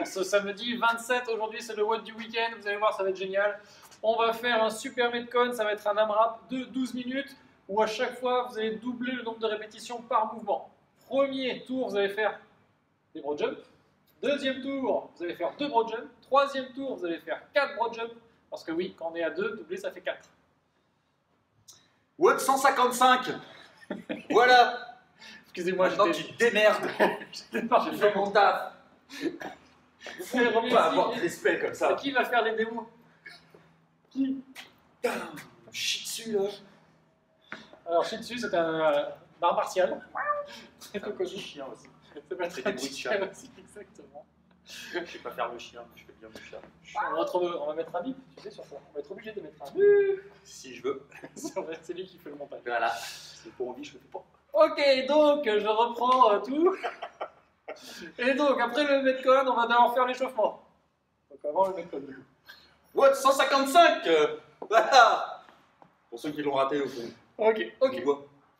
en ce samedi 27. Aujourd'hui, c'est le WOD du week-end. Vous allez voir, ça va être génial. On va faire un super Metcon. Ça va être un AMRAP de 12 minutes où à chaque fois, vous allez doubler le nombre de répétitions par mouvement. Premier tour, vous allez faire des broad jumps. Deuxième tour, vous allez faire 2 broad jumps. Troisième tour, vous allez faire 4 broad jumps. Parce que oui, quand on est à 2, doubler, ça fait 4. WOD 155. Voilà. Excusez-moi, Maintenant tu te démerdes. J'ai fait mon taf. Faut pas avoir de respect comme ça. Qui va faire les démos? Qui? Putain, chie dessus là. Alors, Shih Tzu, c'est un art martial. Très peu connu. Chien aussi. C'est pas très des bruits de chien chat. aussi, exactement. Je sais pas faire le chien, je fais bien le chat. On va mettre un bip, tu sais, sur ça. On va être obligé de mettre un bip. Si je veux. C'est lui qui fait le montage. Voilà. C'est pour envie, je le fais pas. Ok, donc, je reprends tout. Et donc, après le Metcon, on va d'abord faire l'échauffement. Donc, avant le Metcon, du coup. WOD 155. Voilà. Pour ceux qui l'ont raté au fond. Ok.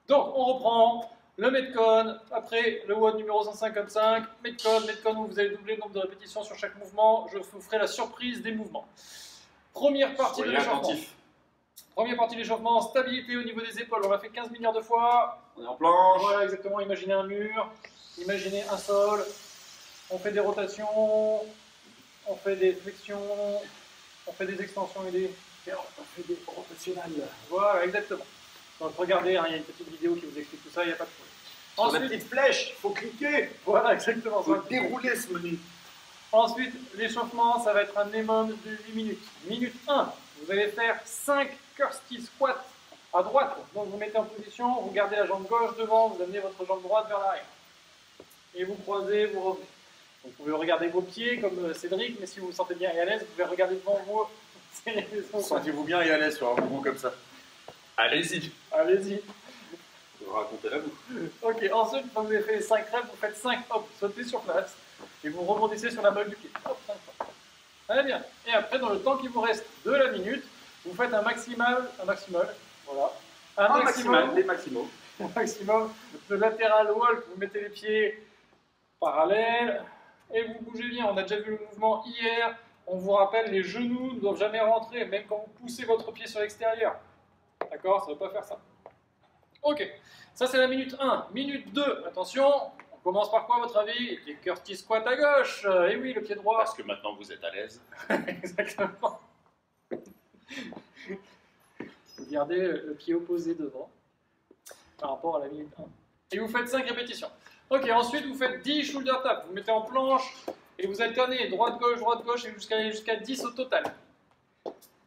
Donc, on reprend le Metcon, après le WOD numéro 155, Metcon où vous allez doubler le nombre de répétitions sur chaque mouvement. Je vous ferai la surprise des mouvements. Première partie de l'échauffement. Première partie de l'échauffement, stabilité au niveau des épaules. On l'a fait 15 milliards de fois. On est en planche. Voilà, exactement. Imaginez un mur, imaginez un sol. On fait des rotations, on fait des flexions, on fait des extensions et on fait des rotationnels. Voilà, exactement. Donc regardez, hein, il y a une petite vidéo qui vous explique tout ça, il n'y a pas de problème. Sur Ensuite, la petite flèche, il faut cliquer. voilà, exactement. Il faut dérouler ce menu. Ensuite, l'échauffement, ça va être un minimum de 8 minutes. Minute 1, vous allez faire 5 Kirsty squats à droite. Donc vous mettez en position, vous gardez la jambe gauche devant, vous amenez votre jambe droite vers l'arrière. Et vous croisez, vous revenez. Vous pouvez regarder vos pieds comme Cédric, mais si vous vous sentez bien et à l'aise, vous pouvez regarder devant vous. Sentez-vous bien et à l'aise sur un mouvement comme ça. Allez-y. Allez-y. Racontez la vous. Ok, ensuite, quand vous avez fait les 5 reps, vous faites 5 hop, sautez sur place. Et vous rebondissez sur la balle du pied. Hop, 5 fois. Très bien. Et après, dans le temps qui vous reste de la minute, vous faites un maximal, voilà. Un maximum de latéral walk. Vous mettez les pieds parallèles et vous bougez bien. On a déjà vu le mouvement hier. On vous rappelle, les genoux ne doivent jamais rentrer, même quand vous poussez votre pied sur l'extérieur. D'accord? Ça ne veut pas faire ça. Ok. Ça, c'est la minute 1. Minute 2, attention. On commence par quoi, à votre avis? Les Kirsty squats à gauche. Et oui, le pied droit. Parce que maintenant, vous êtes à l'aise. Exactement. Vous gardez le pied opposé devant par rapport à la minute 1. Et vous faites 5 répétitions. Ok, ensuite vous faites 10 shoulder taps. Vous mettez en planche et vous alternez droite-gauche et jusqu'à 10 au total.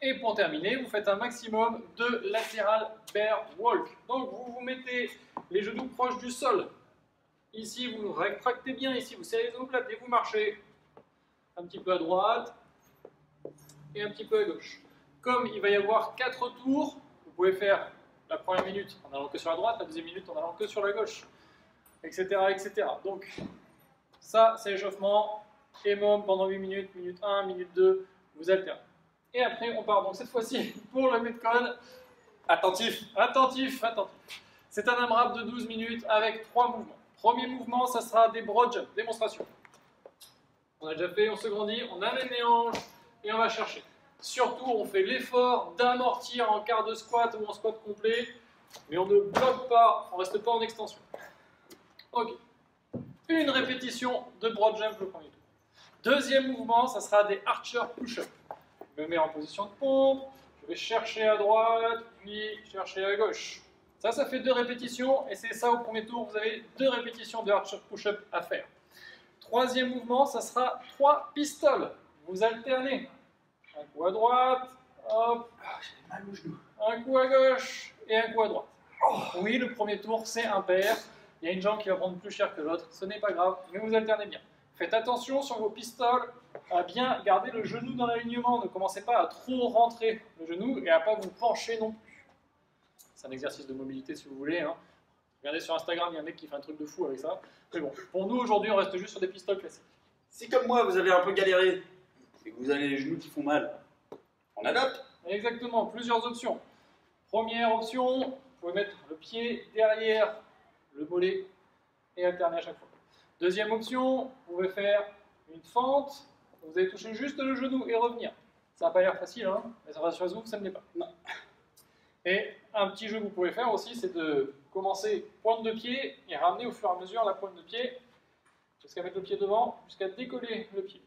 Et pour terminer, vous faites un maximum de latéral bear walk. Donc vous mettez les genoux proches du sol. Ici, vous rétractez bien, ici, vous serrez les omoplates et vous marchez un petit peu à droite et un petit peu à gauche. Comme il va y avoir 4 tours, vous pouvez faire la première minute en allant que sur la droite, la deuxième minute en allant que sur la gauche, etc. etc. Donc, ça, c'est l'échauffement. EMOM pendant 8 minutes, minute 1, minute 2, vous alternez. Et après, on part donc cette fois-ci pour le Metcon. Attentif. C'est un AMRAP de 12 minutes avec 3 mouvements. Premier mouvement, ça sera des broad jumps, démonstration. On a déjà fait, on se grandit, on amène les hanches et on va chercher. Surtout, on fait l'effort d'amortir en quart de squat ou en squat complet, mais on ne bloque pas, on ne reste pas en extension. Ok. Une répétition de broad jump le premier tour. Deuxième mouvement, ça sera des archer push-up. Je me mets en position de pompe, je vais chercher à droite, puis chercher à gauche. Ça fait 2 répétitions, et c'est ça au premier tour, vous avez 2 répétitions de archer push-up à faire. Troisième mouvement, ça sera 3 pistoles. Vous alternez. Un coup à droite, hop, J'ai mal au genou. un coup à gauche et un coup à droite. Oui, le premier tour, c'est impair. Il y a une jambe qui va prendre plus cher que l'autre. Ce n'est pas grave, mais vous alternez bien. Faites attention sur vos pistoles à bien garder le genou dans l'alignement. Ne commencez pas à trop rentrer le genou et à ne pas vous pencher non plus. C'est un exercice de mobilité si vous voulez. Hein. Regardez sur Instagram, il y a un mec qui fait un truc de fou avec ça. Mais bon, pour nous aujourd'hui, on reste juste sur des pistoles classiques. Si comme moi, vous avez un peu galéré et que vous avez les genoux qui font mal, on adapte. Exactement, plusieurs options. Première option, vous pouvez mettre le pied derrière le mollet et alterner à chaque fois. Deuxième option, vous pouvez faire une fente, vous allez toucher juste le genou et revenir. Ça n'a pas l'air facile, hein, mais ça rassure-vous que ça ne l'est pas. Non. Et un petit jeu que vous pouvez faire aussi, c'est de commencer pointe de pied et ramener au fur et à mesure la pointe de pied jusqu'à mettre le pied devant, jusqu'à décoller le pied.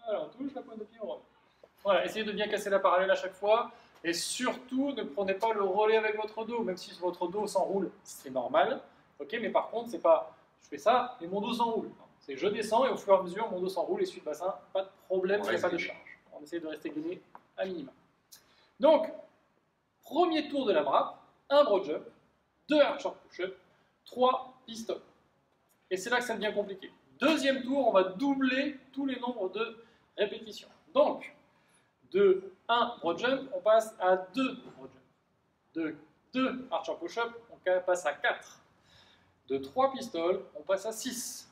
Voilà, on touche la pointe de pied, on revient. Voilà, essayez de bien casser la parallèle à chaque fois. Et surtout, ne prenez pas le relais avec votre dos, même si votre dos s'enroule, c'est normal. Ok, mais par contre, c'est pas je fais ça et mon dos s'enroule. C'est je descends et au fur et à mesure, mon dos s'enroule et suit le bassin, pas de problème, il n'y a pas de charge. On essaie de rester gainé à minima. Donc, premier tour de la MRAP, un broad jump, 2 archer push-up, 3 pistoles. Et c'est là que ça devient compliqué. Deuxième tour, on va doubler tous les nombres de répétitions. Donc, de 1 broad jump, on passe à 2 broad jump. De 2 archer push-up, on passe à 4. De 3 pistoles, on passe à 6.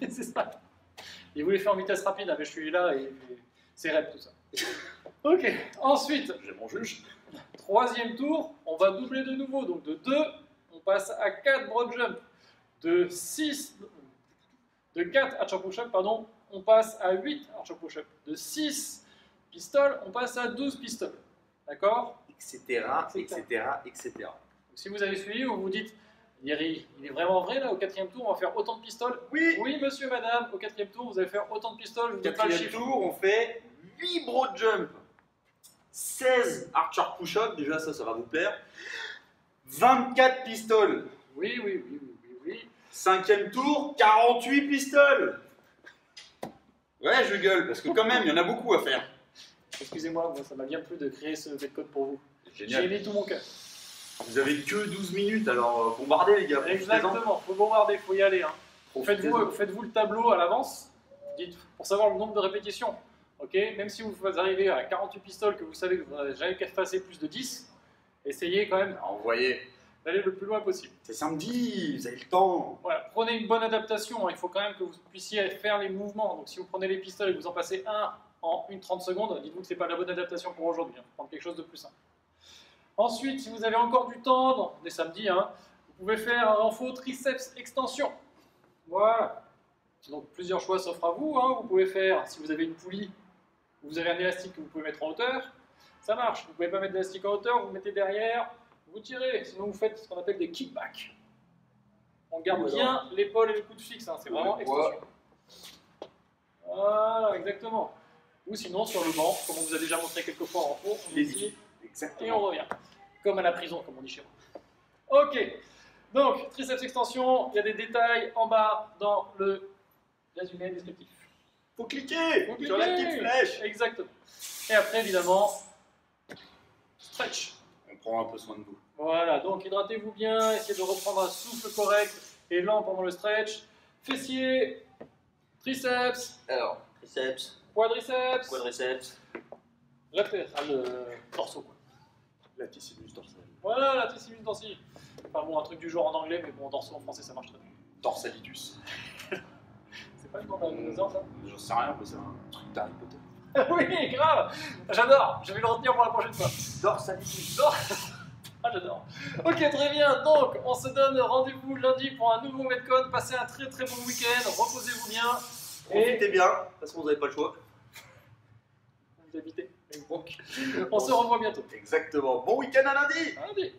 C'est ça. Il voulait faire en vitesse rapide, mais je suis là et c'est rep tout ça. Ok, ensuite, j'ai mon juge. Troisième tour, on va doubler de nouveau. Donc de 2, on passe à 4 broad jump. De 4 archer push-up, pardon, on passe à 8 archer push-up. De 6 pistoles, on passe à 12 pistoles. D'accord ? Etc. Donc, si vous avez suivi, vous vous dites, Yeri, il est vraiment vrai là, au 4e tour, on va faire autant de pistoles? Oui. Oui, monsieur, madame, au 4e tour, vous allez faire autant de pistoles. Je vous dis pas le 4e chiffre. tour, on fait 8 broad jump, 16 archer push-up, déjà ça va vous plaire, 24 pistoles. Oui. 5e tour, 48 pistoles. Ouais, je gueule, parce que quand même, il y en a beaucoup à faire. Excusez-moi, moi, ça m'a bien plu de créer ce code pour vous. Génial. J'ai aimé tout mon cœur. Vous avez que 12 minutes, alors bombardez les gars. Exactement, faut bombarder, faut y aller. Hein. Faites-vous le tableau à l'avance, pour savoir le nombre de répétitions. Okay, même si vous arrivez à 48 pistoles, que vous savez que vous n'avez jamais qu'à passer plus de 10, essayez quand même d'aller le plus loin possible. C'est samedi, vous avez le temps. Voilà, prenez une bonne adaptation, hein. Il faut quand même que vous puissiez faire les mouvements. Donc si vous prenez les pistoles et que vous en passez un en 30 secondes, dites-vous que ce n'est pas la bonne adaptation pour aujourd'hui. Il faut prendre quelque chose de plus simple. Ensuite, si vous avez encore du temps, on est samedi, hein, vous pouvez faire un renfort triceps extension. Voilà. Donc plusieurs choix s'offrent à vous. Hein. Vous pouvez faire, si vous avez une poulie, vous avez un élastique que vous pouvez mettre en hauteur, ça marche. Vous ne pouvez pas mettre d'élastique en hauteur, vous mettez derrière, vous tirez. Sinon, vous faites ce qu'on appelle des kickbacks. On garde bien l'épaule et le coude fixe, hein. C'est vraiment extension. Voilà, exactement. Ou sinon, sur le banc, comme on vous a déjà montré quelques fois en renfort, on ici et on revient. Comme à la prison, comme on dit chez moi. Ok, donc triceps extension, il y a des détails en bas dans le résumé descriptif. Faut cliquer sur la petite flèche. Exactement. Et après, évidemment, stretch. On prend un peu soin de vous. Voilà, donc hydratez-vous bien, essayez de reprendre un souffle correct et lent pendant le stretch. Fessiers, triceps. Alors, triceps, Quadriceps. Le torso, quoi. Latissimus dorsal. Voilà, latissimus dorsi. Enfin bon, un truc du genre en anglais, mais bon, dorso en français, ça marche très bien. Dorsalitus. C'est pas le nom d'un dinosaure, ça? J'en sais rien, mais c'est un truc d'Harry Potter. Oui, grave. J'adore, je vais le retenir pour la prochaine fois. Dorsalitus. Ah, j'adore. Ok, très bien. Donc, on se donne rendez-vous lundi pour un nouveau Metcon. Passez un très très bon week-end. Reposez-vous bien. Profitez bien, de toute façon, vous n'avez pas le choix. Vous habitez. Donc, on se revoit bientôt. Exactement. Bon week-end à lundi. À lundi.